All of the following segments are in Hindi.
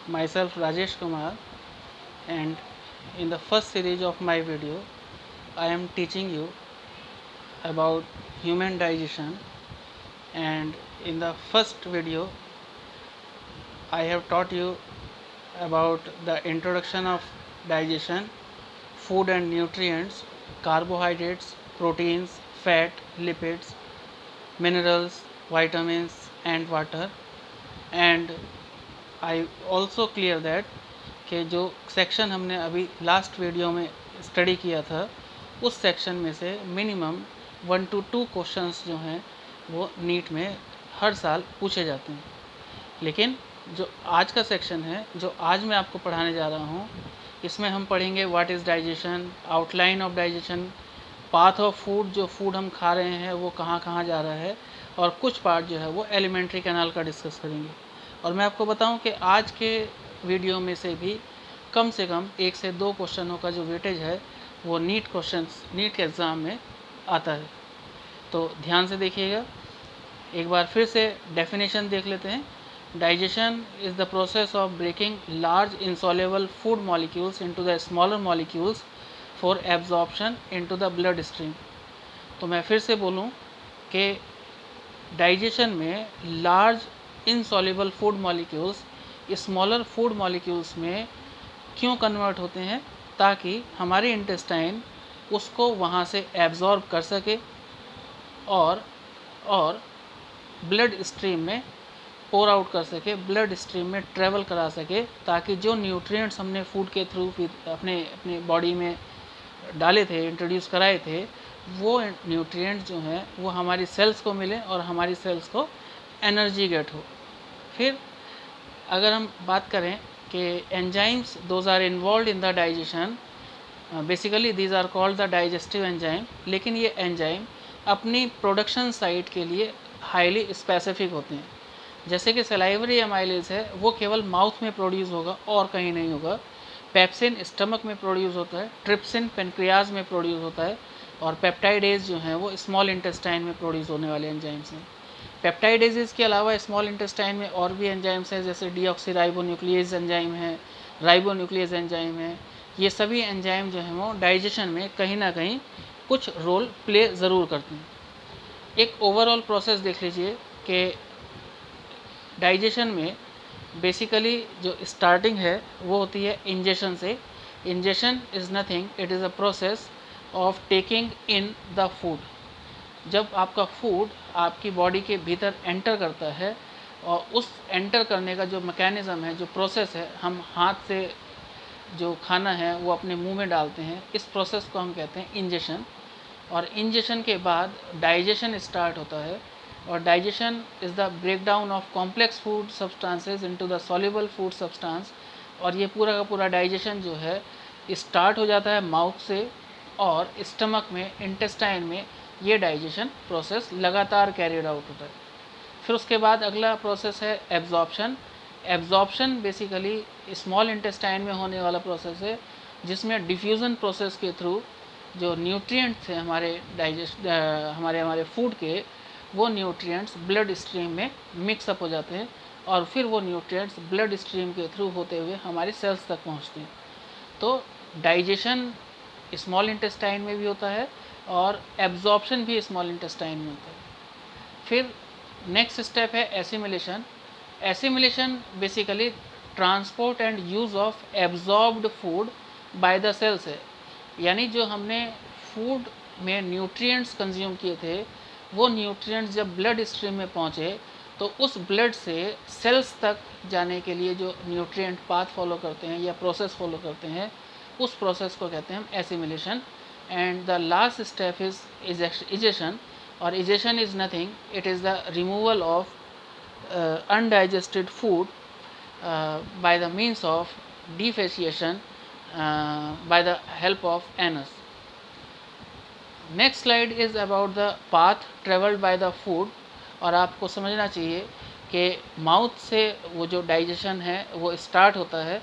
Myself Rajesh Kumar, and in the first series of my video I am teaching you about human digestion. And in the first video I have taught you about the introduction of digestion, food and nutrients, carbohydrates, proteins, fat, lipids, minerals, vitamins and water. And I also clear that कि जो सेक्शन हमने अभी लास्ट वीडियो में स्टडी किया था उस सेक्शन में से मिनिमम 1 to 2 क्वेश्चंस जो हैं वो नीट में हर साल पूछे जाते हैं। लेकिन जो आज का सेक्शन है, जो आज मैं आपको पढ़ाने जा रहा हूँ, इसमें हम पढ़ेंगे what is digestion, outline of digestion, path of food, जो फूड हम खा रहे हैं वो कहाँ कहाँ जा रहा है, और कुछ पार्ट जो है वो एलिमेंट्री कैनाल का डिस्कस करेंगे। और मैं आपको बताऊं कि आज के वीडियो में से भी कम से कम 1 से 2 क्वेश्चनों का जो वेटेज है वो नीट के एग्ज़ाम में आता है। तो ध्यान से देखिएगा। एक बार फिर से डेफिनेशन देख लेते हैं। Digestion is the process of breaking large insoluble food molecules into the smaller molecules for absorption into the blood stream. तो मैं फिर से बोलूं कि डाइजेशन में large insoluble food molecules smaller food molecules में क्यों कन्वर्ट होते हैं, ताकि हमारे इंटेस्टाइन उसको वहाँ से एब्जॉर्ब कर सके और ब्लड स्ट्रीम में पोर आउट कर सके, ब्लड स्ट्रीम में ट्रेवल करा सके, ताकि जो न्यूट्रिएंट्स हमने फूड के थ्रू अपने अपने बॉडी में डाले थे, इंट्रोड्यूस कराए थे, वो न्यूट्रिएंट्स जो हैं वो हमारी सेल्स को मिले और हमारी सेल्स को एनर्जी गेट हो। फिर अगर हम बात करें कि enzymes those are involve in the digestion, basically these are called the digestive enzyme. लेकिन ये एंजाइम अपनी प्रोडक्शन साइट के लिए हाईली स्पेसिफिक होते हैं। जैसे कि सलाइवरी एमाइलेज है, वो केवल माउथ में प्रोड्यूस होगा और कहीं नहीं होगा। पेप्सिन स्टमक में प्रोड्यूस होता है, ट्रिप्सिन पेनक्रियाज में प्रोड्यूस होता है, और पेप्टाइडेज जो हैं वो स्मॉल इंटेस्टाइन में प्रोड्यूस होने वाले एंजाइम्स हैं। पेप्टाइडेजेस के अलावा स्मॉल इंटेस्टाइन में और भी एंजाइम्स हैं, जैसे डीऑक्सीराइबोन्यूक्लियेज एंजाइम है, राइबोन्यूक्लियेज एंजाइम है। ये सभी एंजाइम जो हैं वो डाइजेशन में कहीं ना कहीं कुछ रोल प्ले ज़रूर करते हैं। एक ओवरऑल प्रोसेस देख लीजिए कि डाइजेशन में बेसिकली जो स्टार्टिंग है वो होती है इंजेशन से। Ingestion is nothing, it is a process of taking in the food. जब आपका फूड आपकी बॉडी के भीतर एंटर करता है, और उस एंटर करने का जो मैकेनिज़्म है, जो प्रोसेस है, हम हाथ से जो खाना है वो अपने मुंह में डालते हैं, इस प्रोसेस को हम कहते हैं इंजेशन। और इंजेशन के बाद डाइजेशन स्टार्ट होता है, और digestion is the break down of complex food substances into the soluble food substance. और ये पूरा का पूरा डाइजेशन जो है स्टार्ट हो जाता है माउथ से, और स्टमक में, इंटेस्टाइन में ये डाइजेशन प्रोसेस लगातार कैरिड आउट होता है। फिर उसके बाद अगला प्रोसेस है absorption. Absorption basically small intestine में होने वाला प्रोसेस है, जिसमें डिफ्यूज़न प्रोसेस के थ्रू जो न्यूट्रिएंट्स हैं हमारे फूड के, वो न्यूट्रिएंट्स ब्लड स्ट्रीम में मिक्सअप हो जाते हैं, और फिर वो न्यूट्रिएंट्स ब्लड स्ट्रीम के थ्रू होते हुए हमारी सेल्स तक पहुंचते हैं। तो डाइजेशन स्मॉल इंटेस्टाइन में भी होता है, और एब्जॉर्प्शन भी स्मॉल इंटेस्टाइन में होता है। फिर नेक्स्ट स्टेप है assimilation. Assimilation basically transport and use of absorbed food by the cells है। यानी जो हमने फूड में न्यूट्रिएंट्स कंज्यूम किए थे, वो न्यूट्रिएंट्स जब ब्लड स्ट्रीम में पहुँचे, तो उस ब्लड से सेल्स तक जाने के लिए जो न्यूट्रिएंट पाथ फॉलो करते हैं या प्रोसेस फॉलो करते हैं, उस प्रोसेस को कहते हैं हम assimilation. And the last step is egestion. और egestion is nothing, it is the removal of undigested food by the means of defecation by the help of anus. Next slide is about the path traveled by the food। और आपको समझना चाहिए कि माउथ से वो जो डाइजेशन है वो स्टार्ट होता है,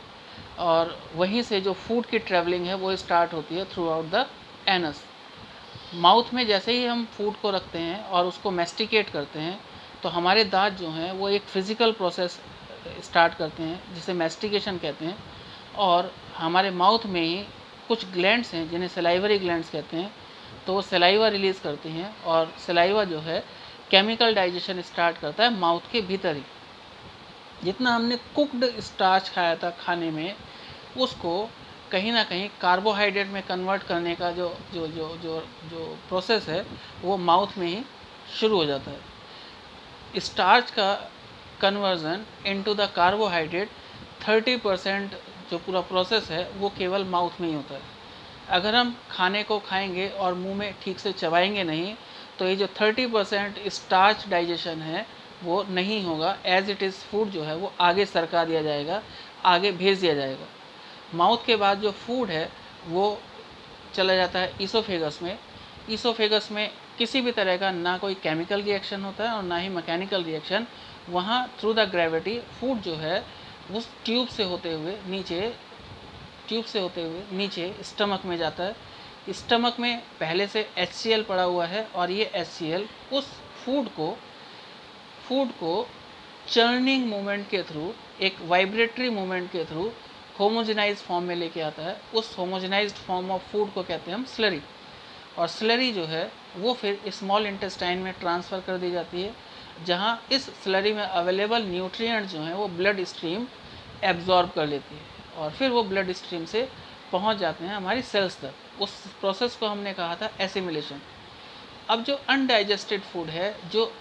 और वहीं से जो फूड की ट्रैवलिंग है वो स्टार्ट होती है through out the anus. Mouth में जैसे ही हम फूड को रखते हैं और उसको मैस्टिकेट करते हैं, तो हमारे दांत जो हैं वो एक फ़िज़िकल प्रोसेस स्टार्ट करते हैं जिसे मैस्टिकेशन कहते हैं, और हमारे माउथ में ही कुछ ग्लैंड्स हैं जिन्हें सलाइवरी ग्लैंड्स कहते हैं, तो वो सलाइवा रिलीज़ करती हैं और सलाइवा जो है केमिकल डाइजेशन स्टार्ट करता है माउथ के भीतर ही। जितना हमने कुक्ड स्टार्च खाया था खाने में, उसको कहीं ना कहीं कार्बोहाइड्रेट में कन्वर्ट करने का जो जो जो जो जो प्रोसेस है वो माउथ में ही शुरू हो जाता है। स्टार्च का कन्वर्जन इनटू द कार्बोहाइड्रेट 30% जो पूरा प्रोसेस है वो केवल माउथ में ही होता है। अगर हम खाने को खाएंगे और मुंह में ठीक से चबाएंगे नहीं, तो ये जो 30% स्टार्च डाइजेशन है वो नहीं होगा। एज इट इज़ फूड जो है वो आगे सरका दिया जाएगा, आगे भेज दिया जाएगा। माउथ के बाद जो फूड है वो चला जाता है ईसोफेगस में। ईसोफेगस में किसी भी तरह का ना कोई केमिकल रिएक्शन होता है और ना ही मैकेनिकल रिएक्शन। वहाँ थ्रू द ग्रेविटी फूड जो है उस ट्यूब से होते हुए नीचे स्टमक में जाता है। स्टमक में पहले से HCl पड़ा हुआ है और ये HCl उस फूड को चर्निंग मूवमेंट के थ्रू, एक वाइब्रेटरी मूवमेंट के थ्रू होमोजेनाइज्ड फॉर्म में लेके आता है। उस होमोजेनाइज्ड फॉर्म ऑफ फूड को कहते हैं हम स्लरी, और स्लरी जो है वो फिर स्मॉल इंटेस्टाइन में ट्रांसफ़र कर दी जाती है, जहाँ इस स्लरी में अवेलेबल न्यूट्रिएंट जो हैं वो ब्लड स्ट्रीम एब्जॉर्ब कर लेती है और फिर वो ब्लड स्ट्रीम से पहुंच जाते हैं हमारी सेल्स तक। उस प्रोसेस को हमने कहा था एसिमिलेशन। अब जो अनडाइजेस्टेड फूड है, जो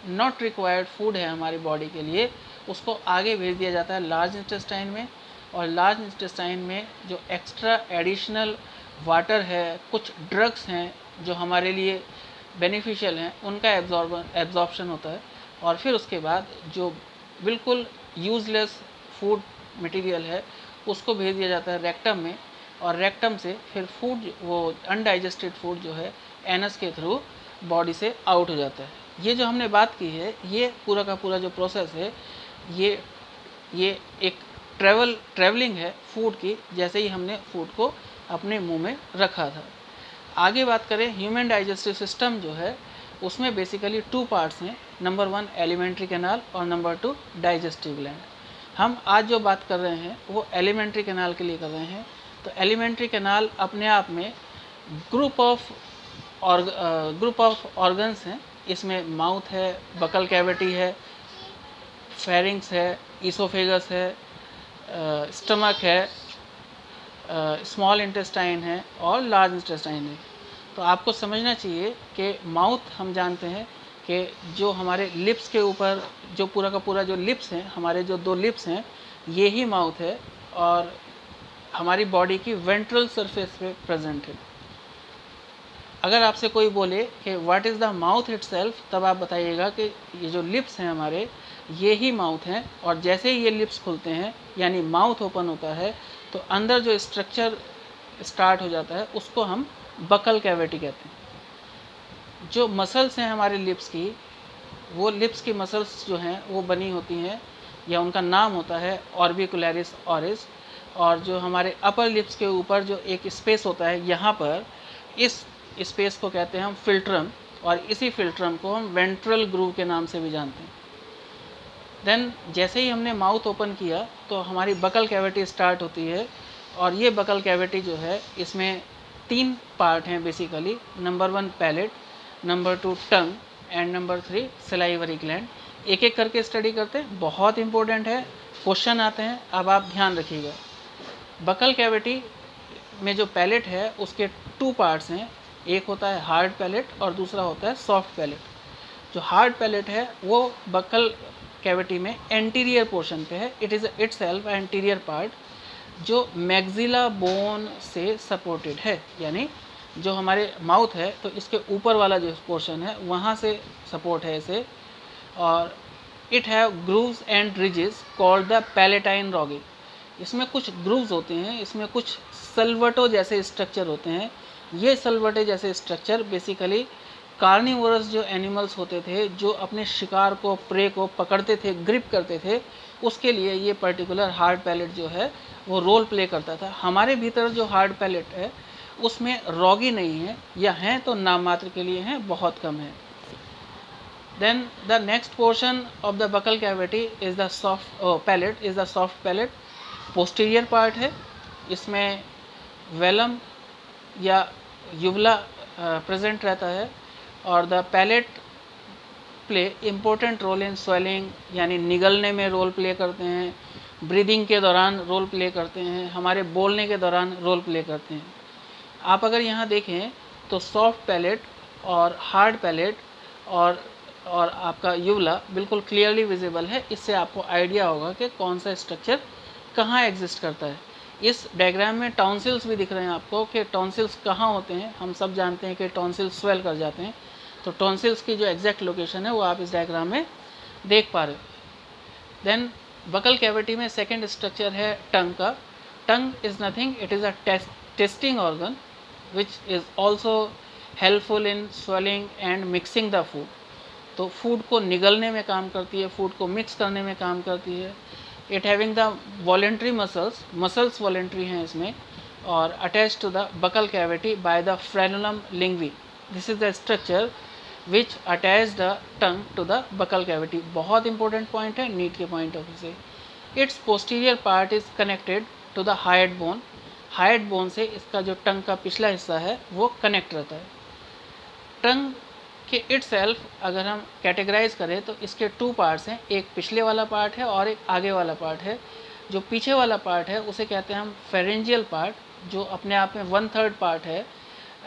नॉट रिक्वायर्ड फूड है हमारी बॉडी के लिए, उसको आगे भेज दिया जाता है लार्ज इंटेस्टाइन में, और लार्ज इंटेस्टाइन में जो एक्स्ट्रा एडिशनल वाटर है, कुछ ड्रग्स हैं जो हमारे लिए बेनिफिशियल हैं, उनका एब्जॉर्प्शन होता है, और फिर उसके बाद जो बिल्कुल यूज़लेस फूड मटेरियल है उसको भेज दिया जाता है रेक्टम में, और रेक्टम से फिर फूड, वो अनडाइजेस्टेड फूड जो है एनस के थ्रू बॉडी से आउट हो जाता है। ये जो हमने बात की है, ये पूरा का पूरा जो प्रोसेस है ये एक ट्रैवलिंग है फूड की, जैसे ही हमने फूड को अपने मुंह में रखा था। आगे बात करें ह्यूमन डाइजेस्टिव सिस्टम जो है, उसमें बेसिकली 2 पार्ट्स हैं। नंबर 1 एलिमेंट्री कैनाल और नंबर 2 डाइजेस्टिव ग्लैंड। हम आज जो बात कर रहे हैं वो एलिमेंट्री कैनाल के लिए कर रहे हैं। तो एलिमेंट्री कैनाल अपने आप में ग्रुप ऑफ ऑर्गन्स हैं। इसमें माउथ है, बकल कैविटी है, फेरिंग्स है, ईसोफेगस है, स्टमक है, स्मॉल इंटेस्टाइन है और लार्ज इंटेस्टाइन है। तो आपको समझना चाहिए कि माउथ, हम जानते हैं कि जो हमारे लिप्स के ऊपर जो पूरा का पूरा जो लिप्स हैं, हमारे जो 2 लिप्स हैं, ये ही माउथ है और हमारी बॉडी की वेंट्रल सरफेस पे प्रेजेंट है। अगर आपसे कोई बोले कि what is the mouth itself, तब आप बताइएगा कि ये जो लिप्स हैं हमारे, ये ही माउथ हैं, और जैसे ही ये लिप्स खुलते हैं यानी माउथ ओपन होता है, तो अंदर जो स्ट्रक्चर स्टार्ट हो जाता है उसको हम बकल कैविटी कहते हैं। जो मसल्स हैं हमारे लिप्स की, वो लिप्स की मसल्स जो हैं वो बनी होती हैं, या उनका नाम होता है ऑर्बिकुलरिस ऑरिस। और जो हमारे अपर लिप्स के ऊपर जो एक स्पेस होता है, यहाँ पर इस स्पेस को कहते हैं हम फिल्ट्रम, और इसी फिल्ट्रम को हम वेंट्रल ग्रूव के नाम से भी जानते हैं। देन जैसे ही हमने माउथ ओपन किया तो हमारी बकल कैविटी स्टार्ट होती है, और ये बकल कैविटी जो है इसमें 3 पार्ट हैं basically. Number 1 palate, number 2 tongue and number 3 salivary gland. एक एक करके स्टडी करते हैं, बहुत इंपॉर्टेंट है, क्वेश्चन आते हैं, अब आप ध्यान रखिएगा। बकल कैविटी में जो पैलेट है उसके 2 पार्ट्स हैं, एक होता है हार्ड पैलेट और दूसरा होता है सॉफ्ट पैलेट। जो हार्ड पैलेट है वो बकल कैविटी में एंटीरियर पोर्शन पे है, it is itself anterior part, जो मैक्सिला बोन से सपोर्टेड है। यानी जो हमारे माउथ है तो इसके ऊपर वाला जो पोर्शन है वहाँ से सपोर्ट है इसे, और it have grooves and ridges called the palatine rugae. इसमें कुछ ग्रूव्स होते हैं, इसमें कुछ सलवटो जैसे स्ट्रक्चर होते हैं। ये सलवटे जैसे स्ट्रक्चर बेसिकली कार्निवोरस जो एनिमल्स होते थे, जो अपने शिकार को, प्रे को पकड़ते थे, ग्रिप करते थे, उसके लिए ये पर्टिकुलर हार्ड पैलेट जो है वो रोल प्ले करता था। हमारे भीतर जो हार्ड पैलेट है उसमें रॉगी नहीं है, या हैं तो नाम मात्र के लिए हैं, बहुत कम है। Then the next portion of the buccal cavity is the soft palate, is the soft palate. Posterior part है, इसमें वेलम या यूवला प्रेजेंट रहता है, और the palate play important role in swallowing, यानी निगलने में रोल प्ले करते हैं, ब्रीदिंग के दौरान रोल प्ले करते हैं, हमारे बोलने के दौरान रोल प्ले करते हैं. आप अगर यहाँ देखें तो सॉफ्ट पैलेट और हार्ड पैलेट और आपका यूवला बिल्कुल क्लियरली विजिबल है. इससे आपको आइडिया होगा कि कौन सा स्ट्रक्चर कहाँ एग्जिस्ट करता है. इस डायग्राम में टॉन्सिल्स भी दिख रहे हैं आपको कि टॉन्सिल्स कहाँ होते हैं. हम सब जानते हैं कि टॉन्सिल्स स्वेल कर जाते हैं, तो टॉन्सिल्स की जो एग्जैक्ट लोकेशन है वो आप इस डायग्राम में देख पा रहे हो. देन बकल कैविटी में सेकेंड स्ट्रक्चर है टंग का. टंग is nothing, it is a testing organ which is also helpful in swelling and mixing the food. तो फूड को निगलने में काम करती है, फूड को मिक्स करने में काम करती है. It having the voluntary muscles voluntary हैं इसमें, और attach to the buccal cavity by the frenulum linguae. This is the structure which attach the tongue to the buccal cavity. बहुत इंपॉर्टेंट पॉइंट है नीट के पॉइंट ऑफ व्यू से. Its posterior part is connected to the hyoid bone. Hyoid bone से इसका जो टंग का पिछला हिस्सा है वो कनेक्ट रहता है. टंग के इटसेल्फ अगर हम कैटेगराइज करें तो इसके टू पार्ट्स हैं, एक पिछले वाला पार्ट है और एक आगे वाला पार्ट है. जो पीछे वाला पार्ट है उसे कहते हैं हम फेरेंजियल पार्ट, जो अपने आप में 1/3 पार्ट है,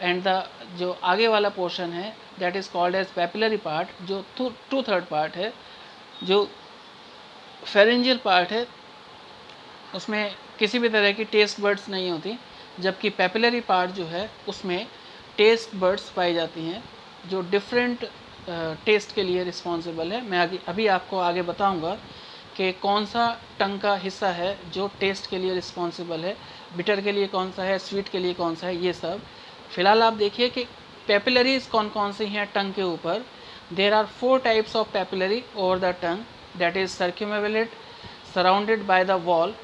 एंड द जो आगे वाला पोर्शन है that is called as papillary part, जो 2/3 पार्ट है. जो फेरेंजियल पार्ट है उसमें किसी भी तरह की टेस्ट बर्ड्स नहीं होती, जबकि पैपिलरी पार्ट जो है उसमें टेस्ट बर्ड्स पाई जाती हैं जो डिफरेंट टेस्ट के लिए रिस्पॉन्सिबल है. मैं अभी आपको आगे बताऊंगा कि कौन सा टंग का हिस्सा है जो टेस्ट के लिए रिस्पॉन्सिबल है, बिटर के लिए कौन सा है, स्वीट के लिए कौन सा है, ये सब. फिलहाल आप देखिए कि पैपिलरीज कौन कौन सी हैं टंग के ऊपर. There are 4 types of papillae over the tongue, that is circumvallate surrounded by the wall.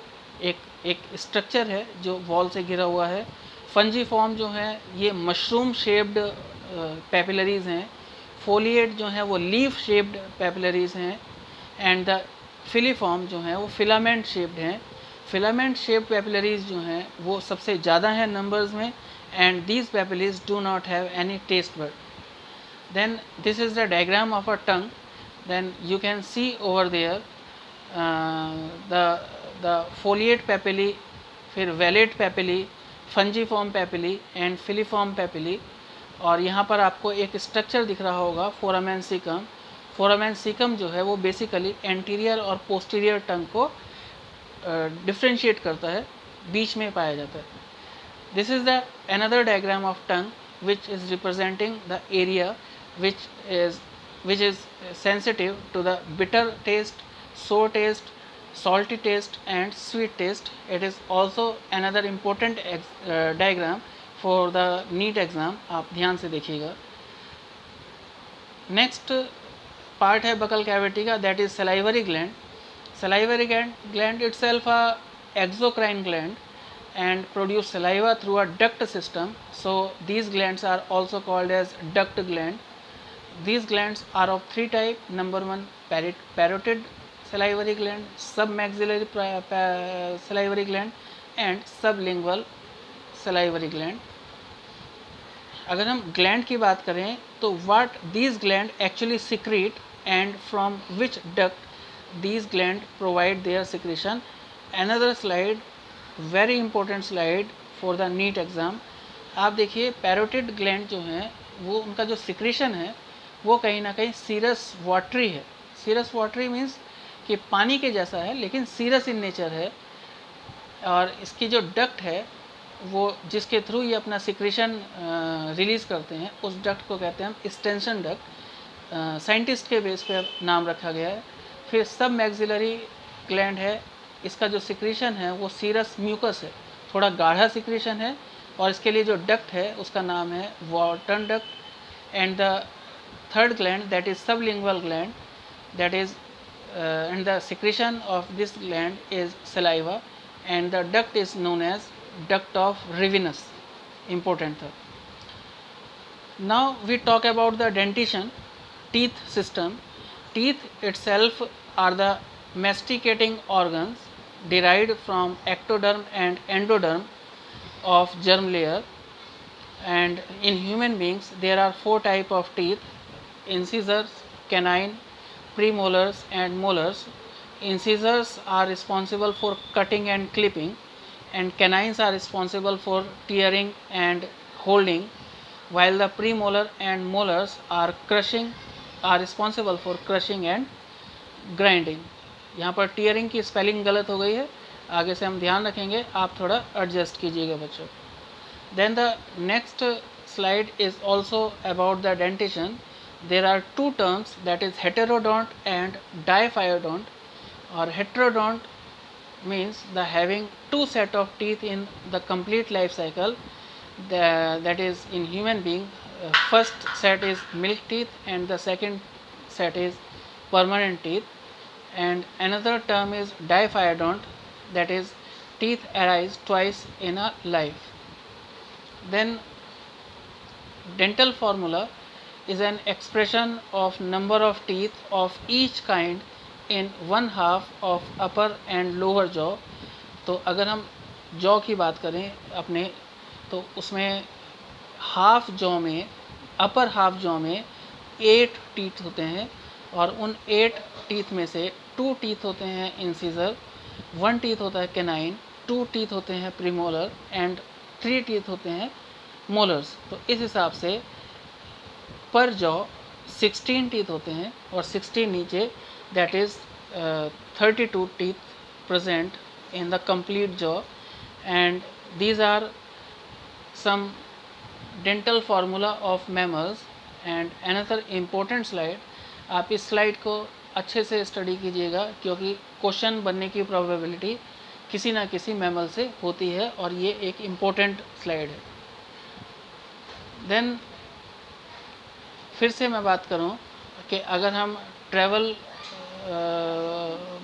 एक स्ट्रक्चर है जो वॉल से घिरा हुआ है. फंजी फॉर्म जो है ये मशरूम शेप्ड पैपिलरीज हैं. फोलिएट जो है वो लीफ शेप्ड पैपिलरीज हैं. एंड द फिलीफॉर्म जो है वो फिलामेंट शेप्ड हैं. फिलामेंट शेप्ड पैपिलरीज जो हैं वो सबसे ज़्यादा हैं नंबर्स में, and these papillae do not have any taste bud. Then this is the diagram of a tongue. Then you can see over there the foliate papillae, फिर vallate papillae, fungiform papillae and filiform papillae. और यहाँ पर आपको एक स्ट्रक्चर दिख रहा होगा फोरामेन सीकम. फोरामेन सीकम जो है वो बेसिकली एंटीरियर और पोस्टीरियर टंग को डिफ्रेंशिएट करता है, बीच में पाया जाता है. This is the another diagram of tongue which is representing the area which is sensitive to the bitter taste, sour taste, salty taste and sweet taste. It is also another important diagram for the NEET exam. आप ध्यान से देखिएगा. नेक्स्ट पार्ट है बकल कैविटी का, that is salivary gland. Salivary gland itself a exocrine gland and produce saliva through a duct system. So these glands are also called as duct gland. These glands are of 3 types. Number 1 parotid salivary gland, submaxillary salivary gland and sublingual salivary gland. अगर हम ग्लैंड की बात करें तो what these gland actually secrete and from which duct these gland provide their secretion. Another slide, very important slide for the NEET exam. आप देखिए पैरोटिड ग्लैंड जो है वो उनका जो सिक्रीशन है वो कहीं ना कहीं सीरस वाटरी है. सीरस वाटरी मीन्स कि पानी के जैसा है लेकिन सीरस इन नेचर है. और इसकी जो डक्ट है वो जिसके थ्रू ये अपना सिक्रीशन रिलीज़ करते हैं उस डक्ट को कहते हैं हम स्टेंशन डक्ट. साइंटिस्ट के बेस पे नाम रखा गया है. फिर सब मैक्सिलरी ग्लैंड है, इसका जो सिक्रीशन है वो सीरस म्यूकस है, थोड़ा गाढ़ा सिक्रीशन है, और इसके लिए जो डक्ट है उसका नाम है वॉल्टन duct. And the third gland, that is sublingual gland, that is and the secretion of this gland is saliva, and the duct is known as duct of Rivinus. Important. Now we talk about the dentition. teeth system. Teeth itself are the masticating organs derived from ectoderm and endoderm of germ layer. And in human beings there are 4 type of teeth: incisors, canine, premolars and molars. Incisors are responsible for cutting and clipping, and canines are responsible for tearing and holding, while the premolar and molars are responsible for crushing and grinding. यहाँ पर टीयरिंग की स्पेलिंग गलत हो गई है, आगे से हम ध्यान रखेंगे, आप थोड़ा एडजस्ट कीजिएगा बच्चों. Then the next slide is also about the dentition. There are 2 terms, that is heterodont and diphyodont. Or heterodont means the having 2 set of teeth in the complete life cycle. That is in human being, first set is milk teeth and the second set is permanent teeth. And another term is diphyodont, that is teeth arise twice in a life. Then dental formula is an expression of number of teeth of each kind in 1/2 of upper and lower jaw. तो अगर हम जॉ की बात करें अपने, तो उसमें हाफ जॉ में, अपर हाफ जॉ में 8 टीथ होते हैं, और उन 8 टीथ में से 2 टीथ होते हैं इंसिजर, 1 टीथ होता है कैनाइन, 2 टीथ होते हैं प्रीमोलर एंड 3 टीथ होते हैं मोलर्स. तो इस हिसाब से पर जॉ 16 टीथ होते हैं और 16 नीचे, that is 32 teeth present in the complete jaw. And these are some dental formula of mammals. And another important slide, आप इस स्लाइड को अच्छे से स्टडी कीजिएगा, क्योंकि क्वेश्चन बनने की प्रोबेबिलिटी किसी ना किसी मैमल से होती है, और ये एक इम्पोर्टेंट स्लाइड है. देन फिर से मैं बात करूं कि अगर हम ट्रैवल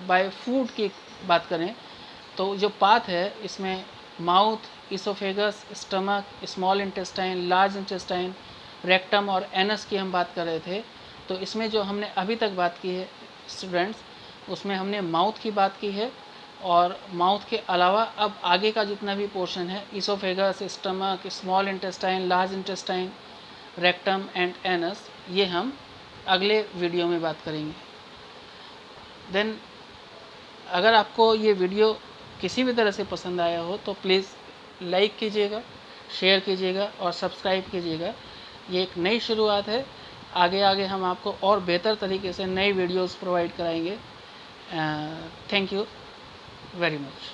बाय फूड की बात करें, तो जो पाथ है इसमें mouth, oesophagus, stomach, small intestine, large intestine, rectum और एनस की हम बात कर रहे थे. तो इसमें जो हमने अभी तक बात की है स्टूडेंट्स, उसमें हमने माउथ की बात की है, और माउथ के अलावा अब आगे का जितना भी पोर्शन है, oesophagus, stomach, small intestine, large intestine, rectum and anus, ये हम अगले वीडियो में बात करेंगे. देन अगर आपको ये वीडियो किसी भी तरह से पसंद आया हो तो प्लीज़ लाइक कीजिएगा, शेयर कीजिएगा और सब्सक्राइब कीजिएगा. ये एक नई शुरुआत है, आगे आगे हम आपको और बेहतर तरीके से नई वीडियोस प्रोवाइड कराएंगे. Thank you very much.